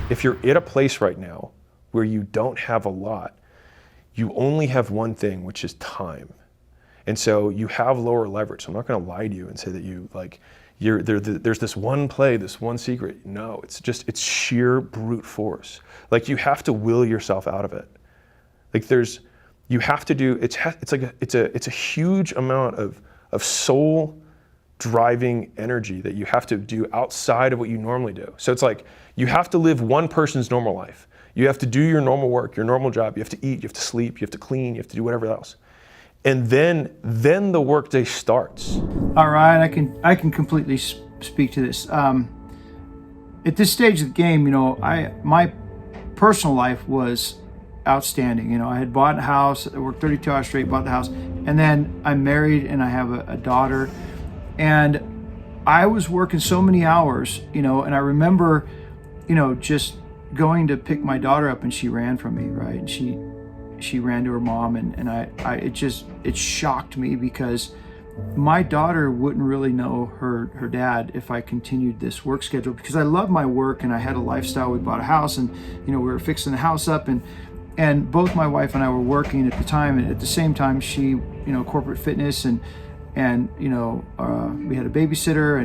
If you're at a place right now where you don't have a lot, you only have one thing, which is time. And so you have lower leverage. So I'm not going to lie to you and say that there's this one play, this one secret. No, it's sheer brute force. Like, you have to will yourself out of it. Like, you have to do, it's a huge amount of soul driving energy that you have to do outside of what you normally do. So it's like, you have to live one person's normal life. You have to do your normal work, your normal job. You have to eat, you have to sleep, you have to clean, you have to do whatever else. And then the workday starts. All right, I can completely speak to this. At this stage of the game, my personal life was outstanding. I had bought a house, I worked 32 hours straight, bought the house, and then I'm married and I have a daughter, and I was working so many hours, and I remember, just going to pick my daughter up and she ran from me, right? And she ran to her mom, and it shocked me because my daughter wouldn't really know her dad if I continued this work schedule, because I love my work and I had a lifestyle. We bought a house and we were fixing the house up, and both my wife and I were working at the time, and at the same time she corporate fitness and we had a babysitter,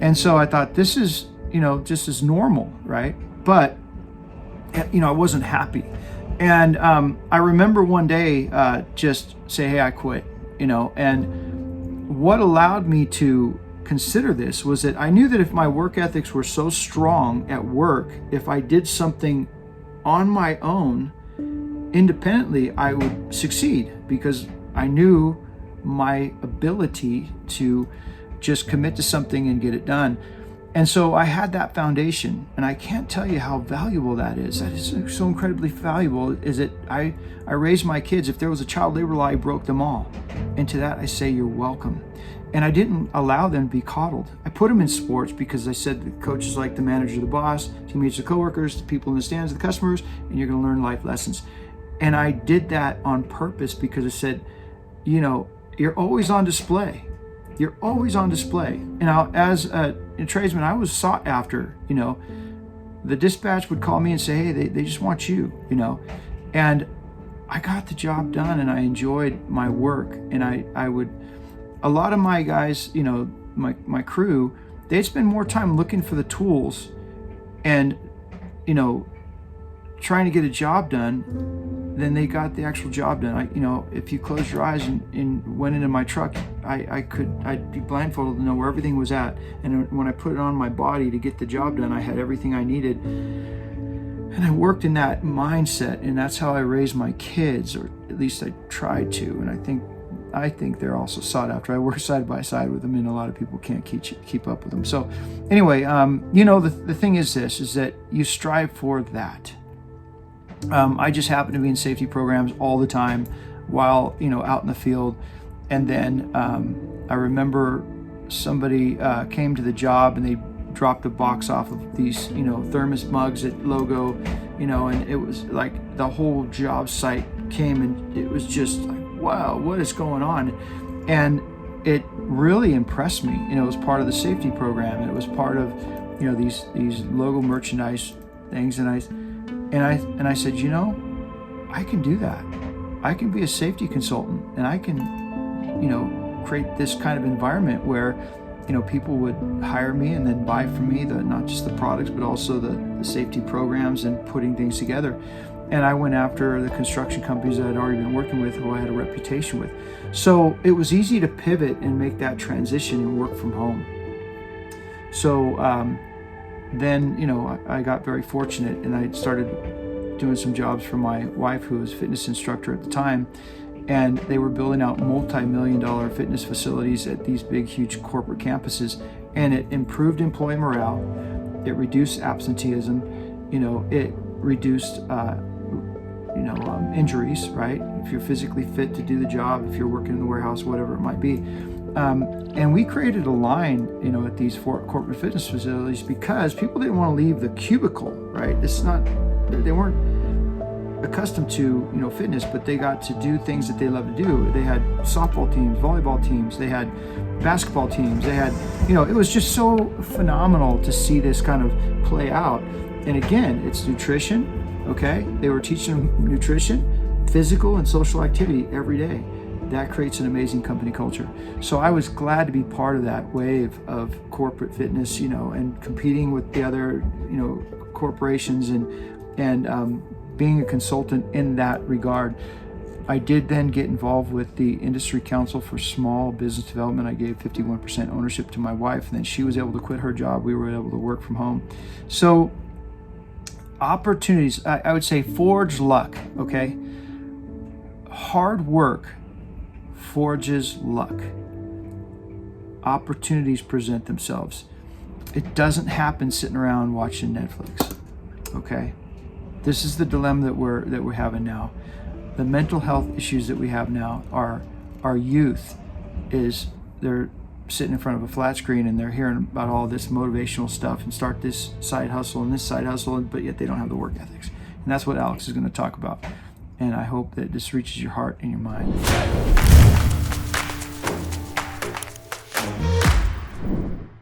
and so I thought this is just as normal, right? But I wasn't happy. And I remember one day just say, hey, I quit, and what allowed me to consider this was that I knew that if my work ethics were so strong at work, if I did something on my own, independently, I would succeed, because I knew my ability to just commit to something and get it done. And so I had that foundation, and I can't tell you how valuable that is. That is so incredibly valuable. Is that I raised my kids. If there was a child labor law, I broke them all. And to that I say, you're welcome. And I didn't allow them to be coddled. I put them in sports because I said the coach is like the manager, the boss, teammates, the coworkers, the people in the stands, the customers, and you're going to learn life lessons. And I did that on purpose because I said, you're always on display. You're always on display. As a tradesman, I was sought after. The dispatch would call me and say, hey, they just want you, and I got the job done, and I enjoyed my work. And a lot of my guys, my crew, they'd spend more time looking for the tools and, trying to get a job done than they got the actual job done. If you closed your eyes and went into my truck, I'd be blindfolded to know where everything was at. And when I put it on my body to get the job done, I had everything I needed. And I worked in that mindset, and that's how I raised my kids, or at least I tried to. And I think they're also sought after. I work side by side with them, and a lot of people can't keep up with them. So anyway, the thing is this, is that you strive for that. I just happen to be in safety programs all the time while, out in the field. And then I remember somebody came to the job and they dropped a box off of these, thermos mugs at Logo, and it was like the whole job site came, and it was just like, wow, what is going on? And it really impressed me. It was part of the safety program, and it was part of, these Logo merchandise things. And I said, I can do that. I can be a safety consultant, and I can, create this kind of environment where, people would hire me and then buy from me not just the products, but also the safety programs and putting things together. And I went after the construction companies that I'd already been working with, who I had a reputation with. So it was easy to pivot and make that transition and work from home. So then, I got very fortunate, and I started doing some jobs for my wife, who was a fitness instructor at the time, and they were building out multi-million-dollar fitness facilities at these big, huge corporate campuses, and it improved employee morale, it reduced absenteeism, it reduced injuries, right? If you're physically fit to do the job, if you're working in the warehouse, whatever it might be. And we created a line, at these corporate fitness facilities, because people didn't want to leave the cubicle, right? They weren't accustomed to, fitness, but they got to do things that they love to do. They had softball teams, volleyball teams, they had basketball teams, they had, it was just so phenomenal to see this kind of play out. And again, it's nutrition, okay? They were teaching them nutrition, physical and social activity every day. That creates an amazing company culture. So I was glad to be part of that wave of corporate fitness, and competing with the other, corporations and being a consultant in that regard. I did then get involved with the Industry Council for Small Business Development. I gave 51% ownership to my wife, and then she was able to quit her job. We were able to work from home. So opportunities, I would say forge luck, okay? Hard work forges luck. Opportunities present themselves. It doesn't happen sitting around watching Netflix, okay? This is the dilemma that we're having now. The mental health issues that we have now are our youth is they're sitting in front of a flat screen and they're hearing about all this motivational stuff and start this side hustle and this side hustle, but yet they don't have the work ethics. And that's what Alex is going to talk about. And I hope that this reaches your heart and your mind.